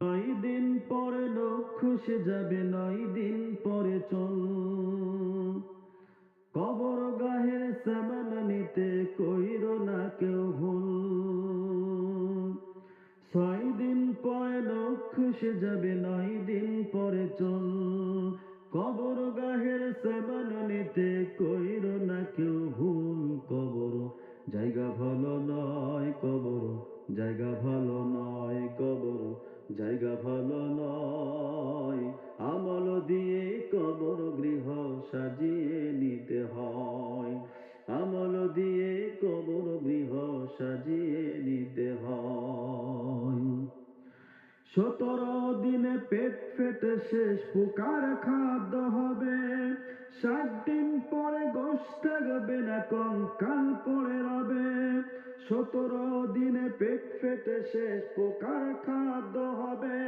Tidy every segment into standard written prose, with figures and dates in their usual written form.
দিন পরে লোক খুশি যাবে, 9 দিন পরে চল। কবর গাহের সামান নিতে কইর না কেউ ভুল। 6 দিন পরে লোক খুশি যাবে, 9 দিন পরে চল। কবর গাহের সামান নিতে কইর না কেউ ভুল। কবর জায়গা ভালো নয়, কবর জায়গা ভালো নয়, কবর জায়গা ভালো নয়। আমল দিয়ে কবর গৃহ সাজিয়ে নিতে হয়। আমল দিয়ে কবর গৃহ সাজিয়ে নিতে হয়। 17 দিনে পেট ফেটে শেষ, পোকার খাদ্য হবে। 60 দিন পরে গোশ থাকবে না, কঙ্কাল পড়ে রবে। 17 দিনে পেট ফেটে শেষ, পোকার খাদ্য হবে।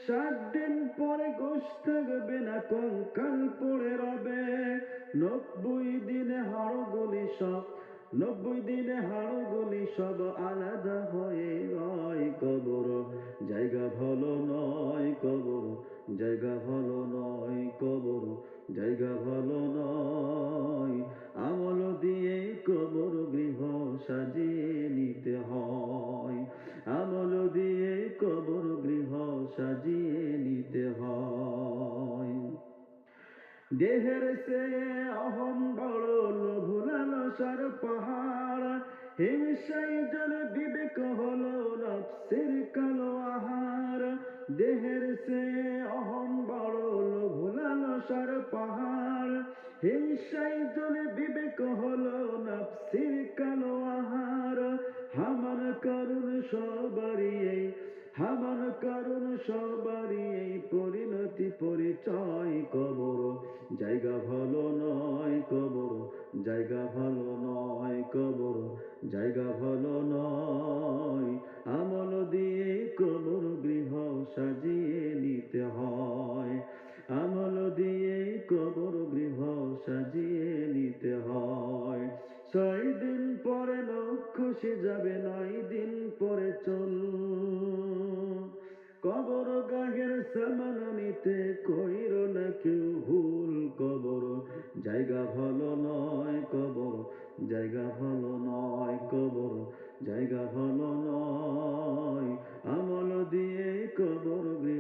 60 দিন পরে গোশ থাকবে না, কঙ্কাল পড়ে রবে। 90 দিনে হাড়গুলি সব 90 দিনে হাড়গুলি সব আলাদা হয়ে রয়। কবর জায়গা ভালো নয়, কবর জায়গা ভালো নয়, কবর জায়গা ভালো নয়। আমল দিয়ে কবর গৃহ সাজিয়ে নিতে হয়। আমল দিয়ে কবর গৃহ সাজিয়ে নিতে হয়। দেহের সে অহম বড়, লোভ লালসার পাহাড়। হিংসাই জলে বিবেক হলো নফসের কালো আহার। দেহের সে অহম বড়, লোভ লালসার পাহাড়। হিংসাই জলে বিবেক হলো নফসের কালো আহার। হামান করুণ সবারই এই হামান করুণ সবারই এই পরিণতি পরিচয়। কবর জায়গা ভালো নয়, কবর জায়গা ভালো নয়, কবর জায়গা ভালো নয়। আমল দিয়ে কবর গৃহ সাজিয়ে নিতে হয়। আমল দিয়ে কবর গৃহ সাজিয়ে নিতে হয়। 6 দিন পরে লোক খুশি যাবে, 9 দিন পরে চল। কবর গাহের সামান নিতে কইর না কেউ ভুল। কবর জায়গা ভালো নয়, কবর জায়গা ভালো নয়, কবর জায়গা ভালো নয়। আমল দিয়ে কবর গৃহ